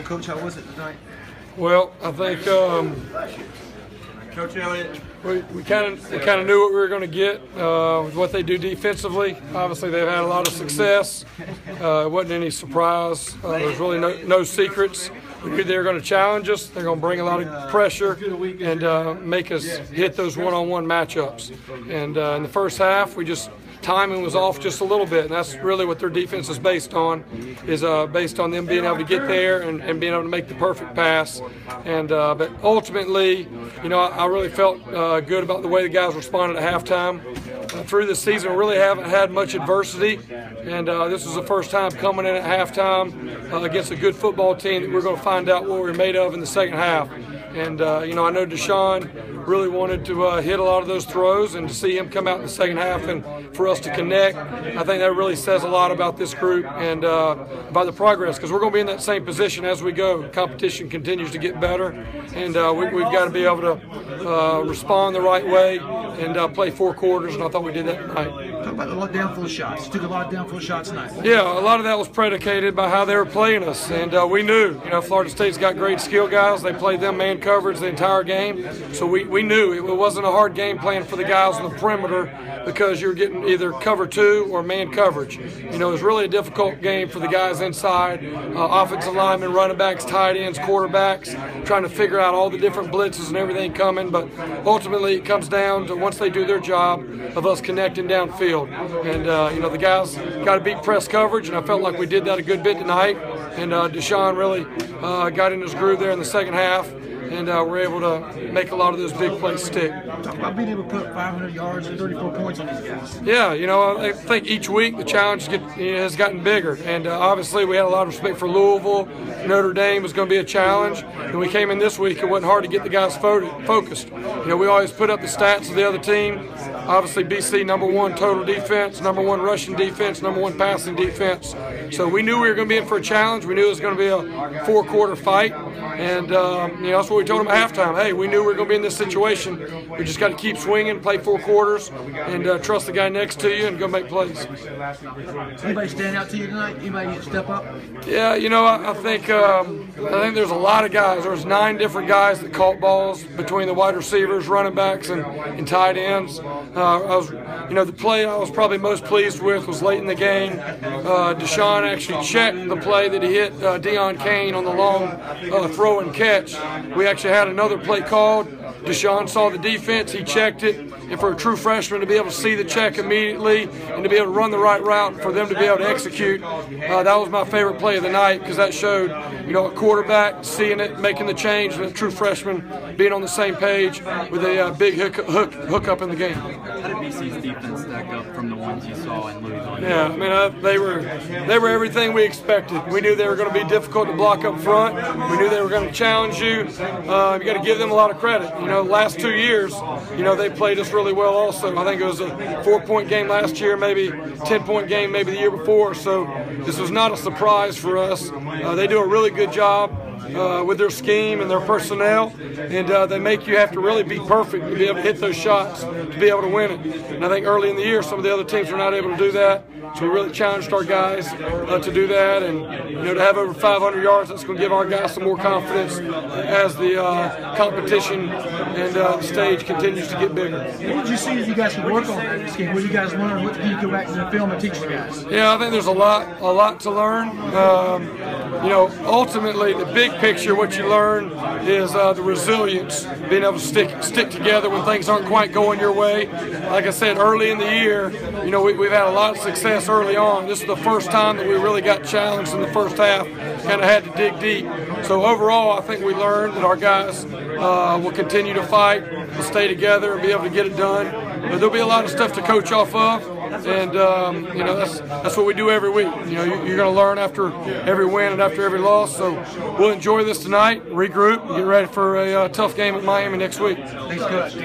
Coach, how was it tonight? Well, I think Coach Elliott. we kind of knew what we were going to get with what they do defensively. Obviously, they've had a lot of success. It wasn't any surprise. There's really no secrets. We knew they were going to challenge us. They're going to bring a lot of pressure and make us hit those one-on-one matchups. And in the first half, timing was off just a little bit, and that's really what their defense is based on, based on them being able to get there and being able to make the perfect pass. And but ultimately, I really felt good about the way the guys responded at halftime. Through this season, we really haven't had much adversity, and this was the first time coming in at halftime against a good football team that we're going to find out what we're made of in the second half. And, I know Deshaun really wanted to hit a lot of those throws, and to see him come out in the second half and for us to connect, I think that really says a lot about this group and about the progress, because we're going to be in that same position as we go. Competition continues to get better, and we've got to be able to respond the right way and play 4 quarters, and I thought we did that tonight. Talk about a lot of downfield shots. You took a lot of downfield shots tonight. Yeah, a lot of that was predicated by how they were playing us, and we knew, Florida State's got great skill guys. They played them man coverage the entire game, so we knew it wasn't a hard game plan for the guys on the perimeter, because you're getting either cover 2 or man coverage. It was really a difficult game for the guys inside, offensive linemen, running backs, tight ends, quarterbacks, trying to figure out all the different blitzes and everything coming. But ultimately, it comes down to once they do their job of us connecting downfield. And, the guys got to beat press coverage, and I felt like we did that a good bit tonight. And Deshaun really got in his groove there in the second half, and we're able to make a lot of those big plays stick. Talk about being able to put 500 yards and 34 points on these guys. Yeah, I think each week the challenge has gotten bigger, and obviously we had a lot of respect for Louisville. Notre Dame was going to be a challenge, and we came in this week. It wasn't hard to get the guys focused. We always put up the stats of the other team. Obviously, BC #1 total defense, #1 rushing defense, #1 passing defense. So we knew we were going to be in for a challenge. We knew it was going to be a 4-quarter fight, and that's what we told them at halftime. Hey, we knew we were going to be in this situation. We just got to keep swinging, play 4 quarters, and trust the guy next to you and go make plays. Anybody stand out to you tonight? Anybody need to step up? Yeah, I think there's a lot of guys. There was 9 different guys that caught balls between the wide receivers, running backs, and tight ends. The play I was probably most pleased with was late in the game. Deshaun actually checked the play that he hit Deion Kane on the long throw and catch. We actually had another play called. Deshaun saw the defense, he checked it, and for a true freshman to be able to see the check immediately and to be able to run the right route and for them to be able to execute, that was my favorite play of the night, because that showed, a quarterback seeing it, making the change, and a true freshman being on the same page with a big hook up in the game. How did BC's defense stack up from the ones you saw in Louisville? Yeah, they were everything we expected. We knew they were going to be difficult to block up front. We knew they were going to challenge you. You got to give them a lot of credit. The last 2 years, they played us really well also. I think it was a 4-point game last year, maybe 10-point game maybe the year before. So this was not a surprise for us. They do a really good job with their scheme and their personnel, and they make you have to really be perfect to be able to hit those shots, to be able to win it. And I think early in the year, some of the other teams were not able to do that. So we really challenged our guys to do that, and to have over 500 yards, that's going to give our guys some more confidence as the competition and the stage continues to get bigger. What did you see as you guys could work on this game? What did you guys learn? What can you go back to the film and teach the guys? Yeah, I think there's a lot to learn. Ultimately, the big picture, what you learn is the resilience, being able to stick together when things aren't quite going your way. Like I said, early in the year, we've had a lot of success early on. This is the first time that we really got challenged in the first half, kind of had to dig deep. So overall, I think we learned that our guys will continue to fight, will stay together, and be able to get it done. But there'll be a lot of stuff to coach off of, and that's what we do every week. You're going to learn after every win and after every loss. So we'll enjoy this tonight, regroup, and get ready for a tough game at Miami next week. Thanks, Coach.